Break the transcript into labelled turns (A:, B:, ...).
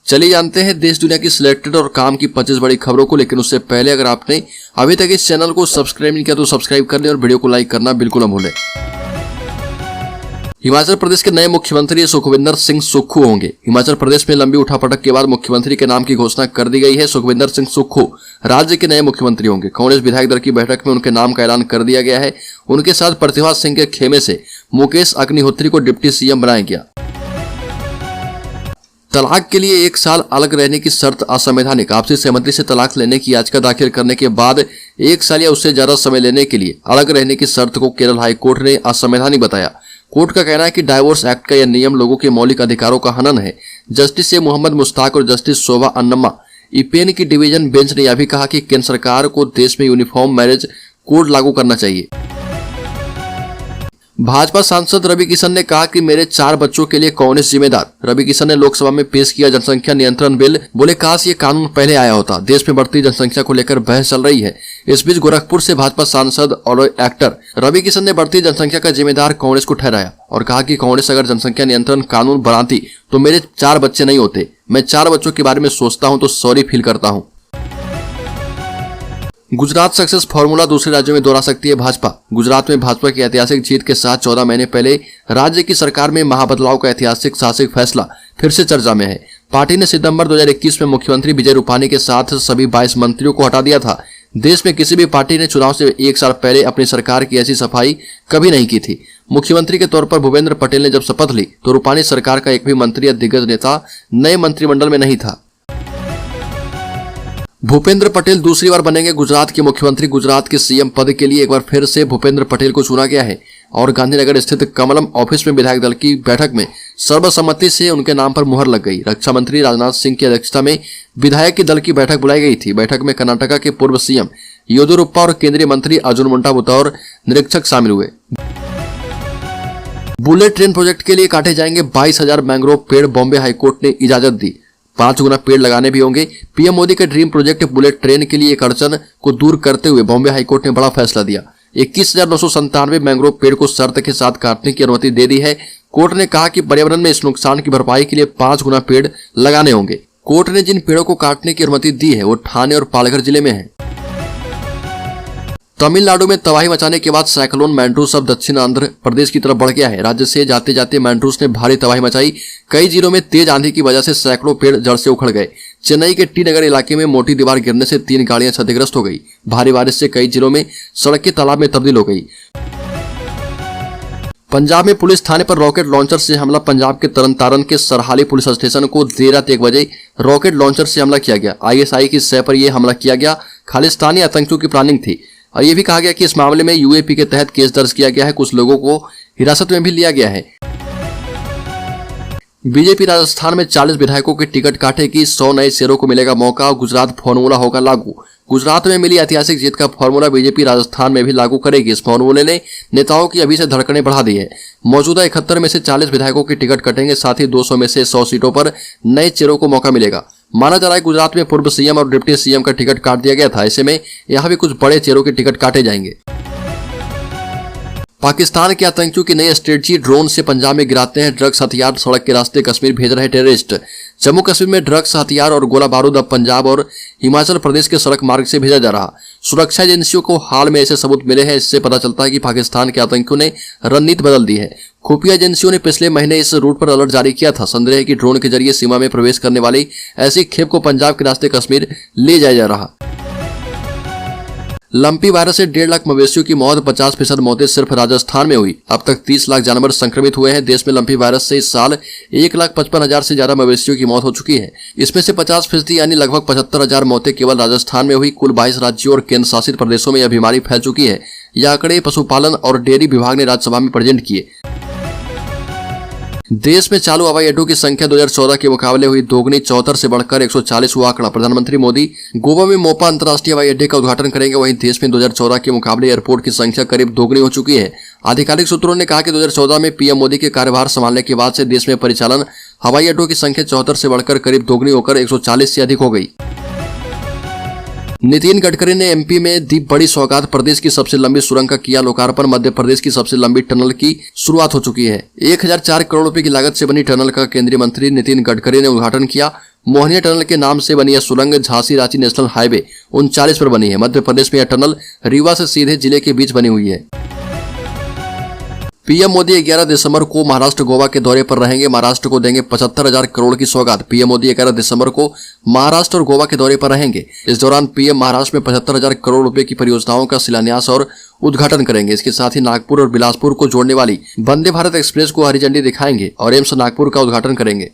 A: चलिए जानते हैं देश दुनिया की सिलेक्टेड और काम की 25 बड़ी खबरों को। लेकिन उससे पहले अगर आपने अभी तक इस चैनल को सब्सक्राइब नहीं किया तो सब्सक्राइब कर लें और वीडियो को लाइक करना बिल्कुल न भूलें। हिमाचल प्रदेश के नए मुख्यमंत्री सुखविंदर सिंह सुक्खू होंगे। हिमाचल प्रदेश में लंबी उठापटक के बाद मुख्यमंत्री के नाम की घोषणा कर दी गई है। सुखविंदर सिंह सुक्खू राज्य के नए मुख्यमंत्री होंगे। कांग्रेस विधायक दल की बैठक में उनके नाम का ऐलान कर दिया गया है। उनके साथ प्रतिभा सिंह के खेमे से मुकेश अग्निहोत्री को डिप्टी सीएम बनाया गया। तलाक के लिए 1 साल अलग रहने की शर्त असंवैधानिक। आपसी सहमति से तलाक लेने की याचिका दाखिल करने के बाद 1 साल या उससे ज्यादा समय लेने के लिए अलग रहने की शर्त को केरल हाई कोर्ट ने असंवैधानिक बताया। कोर्ट का कहना है कि डाइवोर्स एक्ट का यह नियम लोगों के मौलिक अधिकारों का हनन है। जस्टिस ए मोहम्मद मुश्ताक और जस्टिस शोभा अन्नमा इपेन की डिवीजन बेंच ने यह भी कहा कि केंद्र सरकार को देश में यूनिफॉर्म मैरिज कोड लागू करना चाहिए। भाजपा सांसद रवि किशन ने कहा कि मेरे 4 बच्चों के लिए कांग्रेस जिम्मेदार। रवि किशन ने लोकसभा में पेश किया जनसंख्या नियंत्रण बिल। बोले काश ये कानून पहले आया होता। देश में बढ़ती जनसंख्या को लेकर बहस चल रही है। इस बीच गोरखपुर से भाजपा सांसद और एक्टर रवि किशन ने बढ़ती जनसंख्या का जिम्मेदार कांग्रेस को ठहराया और कहा कि कांग्रेस अगर जनसंख्या नियंत्रण कानून बनाती तो मेरे 4 बच्चे नहीं होते। मैं 4 बच्चों के बारे में सोचता हूँ तो सॉरी फील करता हूँ। गुजरात सक्सेस फॉर्मूला दूसरे राज्यों में दोहरा सकती है भाजपा। गुजरात में भाजपा की ऐतिहासिक जीत के साथ 14 महीने पहले राज्य की सरकार में महाबदलाव का ऐतिहासिक साहसिक फैसला फिर से चर्चा में है। पार्टी ने सितंबर 2021 में मुख्यमंत्री विजय रूपानी के साथ सभी 22 मंत्रियों को हटा दिया था। देश में किसी भी पार्टी ने चुनाव से 1 साल पहले अपनी सरकार की ऐसी सफाई कभी नहीं की थी। मुख्यमंत्री के तौर पर भूपेंद्र पटेल ने जब शपथ ली तो रूपानी सरकार का एक भी मंत्री या दिग्गज नेता नए मंत्रिमंडल में नहीं था। भूपेंद्र पटेल दूसरी बार बनेंगे गुजरात के मुख्यमंत्री। गुजरात के सीएम पद के लिए एक बार फिर से भूपेंद्र पटेल को चुना गया है और गांधीनगर स्थित कमलम ऑफिस में विधायक दल की बैठक में सर्वसम्मति से उनके नाम पर मुहर लग गई। रक्षा मंत्री राजनाथ सिंह की अध्यक्षता में विधायक दल की बैठक बुलाई गई थी। बैठक में कर्नाटक के पूर्व सीएम येदियुरप्पा और केंद्रीय मंत्री अर्जुन मुंडा बतौर निरीक्षक शामिल हुए। बुलेट ट्रेन प्रोजेक्ट के लिए काटे जाएंगे 22,000 मैंग्रोव पेड़। बॉम्बे हाईकोर्ट ने इजाजत दी। 5 गुना पेड़ लगाने भी होंगे। पीएम मोदी के ड्रीम प्रोजेक्ट बुलेट ट्रेन के लिए एक अड़चन को दूर करते हुए बॉम्बे हाईकोर्ट ने बड़ा फैसला दिया। 21,997 मैंग्रोव पेड़ को शर्त के साथ काटने की अनुमति दे दी है। कोर्ट ने कहा कि पर्यावरण में इस नुकसान की भरपाई के लिए 5 गुना पेड़ लगाने होंगे। कोर्ट ने जिन पेड़ों को काटने की अनुमति दी है वो ठाणे और पालघर जिले में है। तमिलनाडु में तबाही मचाने के बाद साइक्लोन मैंट्रूस अब दक्षिण आंध्र प्रदेश की तरफ बढ़ गया है। राज्य से जाते जाते मैंट्रूस ने भारी तबाही मचाई। कई जिलों में तेज आंधी की वजह से सैकड़ों पेड़ जड़ से उखड़ गए। चेन्नई के टी नगर इलाके में मोटी दीवार गिरने से 3 गाड़ियां क्षतिग्रस्त हो गई। भारी बारिश से कई जिलों में सड़कें तालाब में तब्दील हो गई। पंजाब में पुलिस थाने पर रॉकेट लॉन्चर से हमला। पंजाब के तरनतारन के सरहाली पुलिस स्टेशन को देर रात 1 बजे रॉकेट लॉन्चर से हमला किया गया। ISI की सह पर यह हमला किया गया। खालिस्तानी आतंकियों की प्लानिंग थी और यह भी कहा गया कि इस मामले में UAP के तहत केस दर्ज किया गया है। कुछ लोगों को हिरासत में भी लिया गया है। बीजेपी राजस्थान में 40 विधायकों के टिकट काटेगी। 100 नए शेयरों को मिलेगा मौका। गुजरात फॉर्मूला होगा लागू। गुजरात में मिली ऐतिहासिक जीत का फॉर्मूला बीजेपी राजस्थान में भी लागू करेगी। इस फॉर्मूले ने नेताओं की अभी से धड़कनें बढ़ा दी है। मौजूदा 71 में से 40 विधायकों के टिकट कटेंगे। साथ ही 200 में से 100 सीटों पर नए चेहरों को मौका मिलेगा। माना जा रहा है गुजरात में पूर्व सीएम और डिप्टी सीएम का टिकट काट दिया गया था। ऐसे में यहाँ भी कुछ बड़े चेहरों के टिकट काटे जाएंगे। पाकिस्तान के आतंकियों की नई स्ट्रेटजी। ड्रोन से पंजाब में गिराते हैं ड्रग्स हथियार। सड़क के रास्ते कश्मीर भेज रहे टेररिस्ट। जम्मू कश्मीर में ड्रग्स हथियार और गोला बारूद अब पंजाब और हिमाचल प्रदेश के सड़क मार्ग से भेजा जा रहा। सुरक्षा एजेंसियों को हाल में ऐसे सबूत मिले हैं। इससे पता चलता है कि पाकिस्तान के आतंकियों ने रणनीति बदल दी है। खुफिया एजेंसियों ने पिछले महीने इस रूट पर अलर्ट जारी किया था। संदेह है कि ड्रोन के जरिए सीमा में प्रवेश करने वाली ऐसी खेप को पंजाब के रास्ते कश्मीर ले जाया जा रहा। लंपी वायरस से 1.5 लाख मवेशियों की मौत। 50% मौतें सिर्फ राजस्थान में हुई। अब तक 30 लाख जानवर संक्रमित हुए हैं। देश में लंपी वायरस से इस साल 1,55,000 से ज्यादा मवेशियों की मौत हो चुकी है। इसमें से 50% यानी लगभग 75,000 मौतें केवल राजस्थान में हुई। कुल 22 राज्यों और केंद्र शासित प्रदेशों में यह बीमारी फैल चुकी है। यह आंकड़े पशुपालन और डेयरी विभाग ने राज्यसभा में प्रेजेंट किए। देश में चालू हवाई अड्डों की संख्या 2014 के मुकाबले हुई दोगुनी। 74 से बढ़कर 140 हुआ आंकड़ा। प्रधानमंत्री मोदी गोवा में मोपा अंतर्राष्ट्रीय हवाई अड्डे का उद्घाटन करेंगे। वहीं देश में 2014 के मुकाबले एयरपोर्ट की संख्या करीब दोगुनी हो चुकी है। आधिकारिक सूत्रों ने कहा कि 2014 में पीएम मोदी के कार्यभार संभालने के बाद से देश में परिचालन हवाई अड्डों की संख्या 74 से बढ़कर करीब दोगुनी होकर 140 से अधिक हो गई। नितिन गडकरी ने एमपी में दी बड़ी सौगात, प्रदेश की सबसे लंबी सुरंग का किया लोकार्पण। मध्य प्रदेश की सबसे लंबी टनल की शुरुआत हो चुकी है। 1004 करोड़ रुपए की लागत से बनी टनल का केंद्रीय मंत्री नितिन गडकरी ने उद्घाटन किया। मोहनिया टनल के नाम से बनी यह सुरंग झांसी रांची नेशनल हाईवे 39 पर बनी है। मध्य प्रदेश में यह टनल रीवा से सीधे जिले के बीच बनी हुई है। पीएम मोदी 11 दिसंबर को महाराष्ट्र गोवा के दौरे पर रहेंगे। महाराष्ट्र को देंगे 75,000 करोड़ की सौगात। पीएम मोदी 11 दिसंबर को महाराष्ट्र और गोवा के दौरे पर रहेंगे। इस दौरान पीएम महाराष्ट्र में 75,000 करोड़ रुपए की परियोजनाओं का शिलान्यास और उद्घाटन करेंगे। इसके साथ ही नागपुर और बिलासपुर को जोड़ने वाली वंदे भारत एक्सप्रेस को हरी झंडी दिखाएंगे और एम्स नागपुर का उद्घाटन करेंगे।